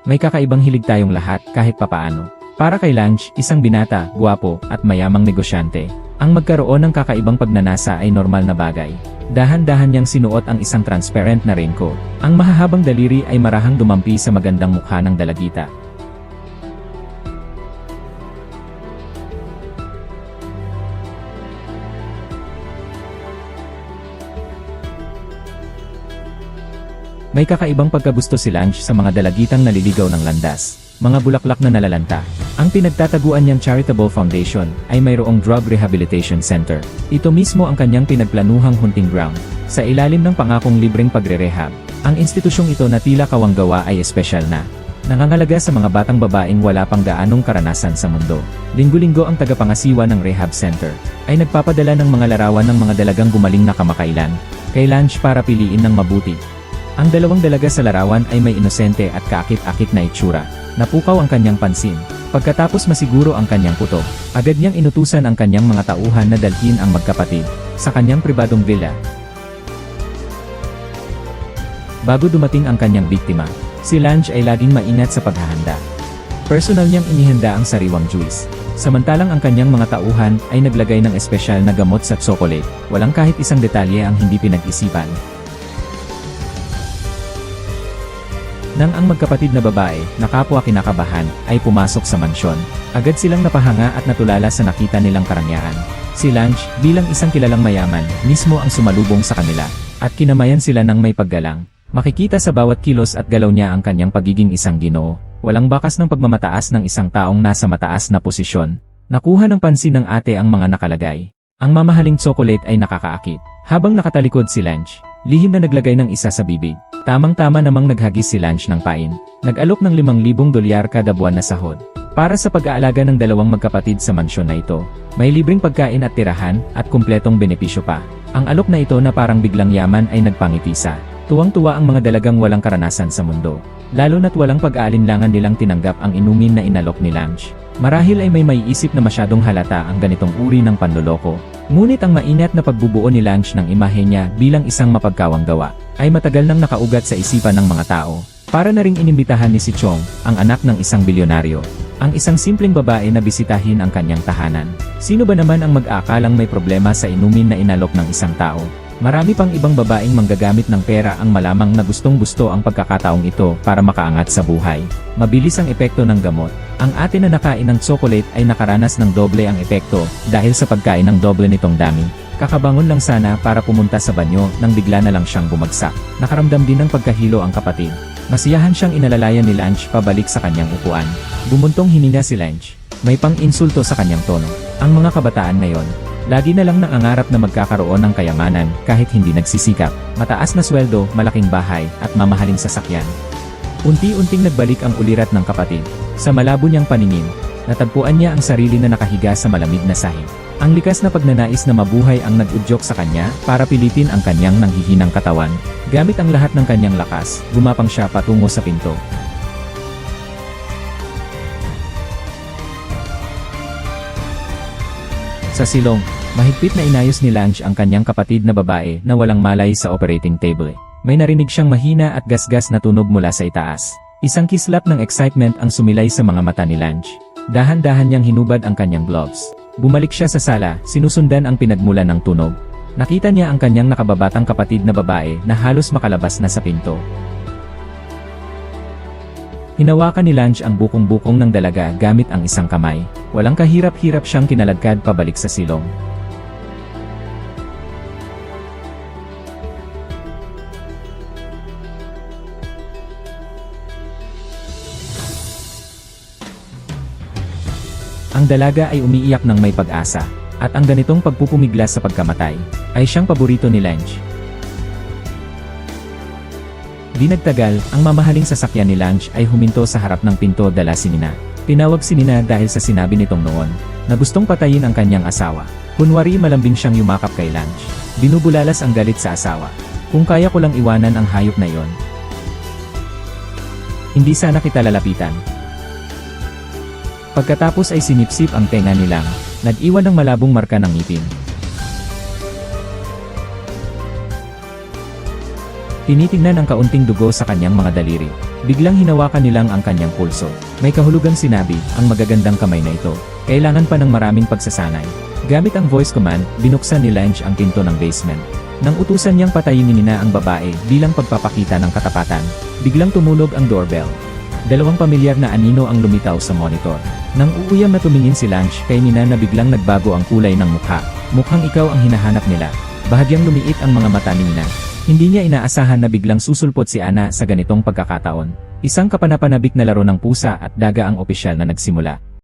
May kakaibang hilig tayong lahat kahit papaano. Para kay Lange, isang binata, gwapo, at mayamang negosyante, ang magkaroon ng kakaibang pagnanasa ay normal na bagay. Dahan-dahan niyang sinuot ang isang transparent na raincoat. Ang mahahabang daliri ay marahang dumampi sa magandang mukha ng dalagita. May kakaibang pagkagusto si Lange sa mga dalagitang naliligaw ng landas, mga bulaklak na nalalanta. Ang pinagtataguan niyang charitable foundation ay mayroong drug rehabilitation center. Ito mismo ang kanyang pinagplanuhang hunting ground. Sa ilalim ng pangakong libreng pagre-rehab, ang institusyong ito na tila kawanggawa ay espesyal na nangangalaga sa mga batang babaeng wala pang gaanong karanasan sa mundo. Linggo-linggo ang tagapangasiwa ng rehab center ay nagpapadala ng mga larawan ng mga dalagang gumaling na kamakailan kay Lange para piliin ng mabuti. Ang dalawang dalaga sa larawan ay may inosente at kaakit-akit na itsura. Napukaw ang kanyang pansin. Pagkatapos masiguro ang kanyang puto, agad niyang inutusan ang kanyang mga tauhan na dalhin ang magkapatid sa kanyang pribadong villa. Bago dumating ang kanyang biktima, si Lange ay laging maingat sa paghahanda. Personal niyang inihanda ang sariwang juice. Samantalang ang kanyang mga tauhan ay naglagay ng espesyal na gamot sa tsokolate. Walang kahit isang detalye ang hindi pinag-isipan. Nang ang magkapatid na babae, na kapwa kinakabahan, ay pumasok sa mansyon, agad silang napahanga at natulala sa nakita nilang karangyaan. Si Lange, bilang isang kilalang mayaman, mismo ang sumalubong sa kanila, at kinamayan sila ng may paggalang. Makikita sa bawat kilos at galaw niya ang kanyang pagiging isang ginoo. Walang bakas ng pagmamataas ng isang taong nasa mataas na posisyon. Nakuha ng pansin ng ate ang mga nakalagay. Ang mamahaling tsokolate ay nakakaakit. Habang nakatalikod si Lange, lihim na naglagay ng isa sa bibig. Tamang-tama namang naghagis si Lange ng pain. Nag-alok ng $5,000 kada buwan na sahod. Para sa pag-aalaga ng dalawang magkapatid sa mansyon na ito, may libreng pagkain at tirahan, at kumpletong benepisyo pa. Ang alok na ito na parang biglang yaman ay nagpangitisa. Tuwang-tuwa ang mga dalagang walang karanasan sa mundo. Lalo na't walang pag-aalinlangan nilang tinanggap ang inumin na inalok ni Lange. Marahil ay may maiisip na masyadong halata ang ganitong uri ng panloloko. Ngunit ang maingat na pagbubuo ni Lange ng imahe niya bilang isang mapagkawang gawa, ay matagal nang nakaugat sa isipan ng mga tao. Para na ring inimbitahan ni si Chong, ang anak ng isang bilyonaryo, ang isang simpleng babae na bisitahin ang kanyang tahanan. Sino ba naman ang mag-aakalang may problema sa inumin na inalok ng isang tao? Marami pang ibang babaeng manggagamit ng pera ang malamang na gustong-gusto ang pagkakataong ito para makaangat sa buhay. Mabilis ang epekto ng gamot. Ang ate na nakain ng tsokolate ay nakaranas ng doble ang epekto dahil sa pagkain ng doble nitong dami. Kakabangon lang sana para pumunta sa banyo nang bigla na lang siyang bumagsak. Nakaramdam din ng pagkahilo ang kapatid. Masiyahan siyang inalalayan ni Lange pabalik sa kanyang upuan. Bumuntong hininga si Lange. May pang-insulto sa kanyang tono. Ang mga kabataan ngayon, lagi na lang nangangarap na magkakaroon ng kayamanan kahit hindi nagsisikap. Mataas na sweldo, malaking bahay, at mamahaling sasakyan. Unti-unting nagbalik ang ulirat ng kapatid. Sa malabo niyang paningin, natagpuan niya ang sarili na nakahiga sa malamig na sahig. Ang likas na pagnanais na mabuhay ang nag-udyok sa kanya para pilitin ang kanyang nanghihinang katawan. Gamit ang lahat ng kanyang lakas, gumapang siya patungo sa pinto. Sa silong, mahigpit na inayos ni Lange ang kanyang kapatid na babae na walang malay sa operating table. May narinig siyang mahina at gasgas na tunog mula sa itaas. Isang kislap ng excitement ang sumilay sa mga mata ni Lange. Dahan-dahan niyang hinubad ang kanyang gloves. Bumalik siya sa sala, sinusundan ang pinagmulan ng tunog. Nakita niya ang kanyang nakababatang kapatid na babae na halos makalabas na sa pinto. Hinawakan ni Lange ang bukong-bukong ng dalaga gamit ang isang kamay. Walang kahirap-hirap siyang kinaladkad pabalik sa silong. Ang dalaga ay umiiyak ng may pag-asa, at ang ganitong pagpupumiglas sa pagkamatay, ay siyang paborito ni Lange. Di nagtagal, ang mamahaling sasakyan ni Lange ay huminto sa harap ng pinto dala si Nina. Tinawag si Nina dahil sa sinabi nitong noon, na gustong patayin ang kanyang asawa. Kunwari malambing siyang yumakap kay Lange. Binubulalas ang galit sa asawa. Kung kaya ko lang iwanan ang hayop na iyon, hindi sana kita lalapitan. Pagkatapos ay sinipsip ang tenga ni Lange, nag-iwan ng malabong marka ng ngipin. Tinitingnan ang kaunting dugo sa kanyang mga daliri. Biglang hinawakan nilang ang kanyang pulso. May kahulugang sinabi, ang magagandang kamay na ito. Kailangan pa ng maraming pagsasanay. Gamit ang voice command, binuksan ni Lange ang pinto ng basement. Nang utusan niyang patayin ni Nina ang babae bilang pagpapakita ng katapatan, biglang tumunog ang doorbell. Dalawang pamilyar na anino ang lumitaw sa monitor. Nang uuyam na tumingin si Lange kay Nina na biglang nagbago ang kulay ng mukha. Mukhang ikaw ang hinahanap nila. Bahagyang lumiit ang mga mata ni Nina. Hindi niya inaasahan na biglang susulpot si Ana sa ganitong pagkakataon. Isang kapanapanabik na laro ng pusa at daga ang opisyal na nagsimula.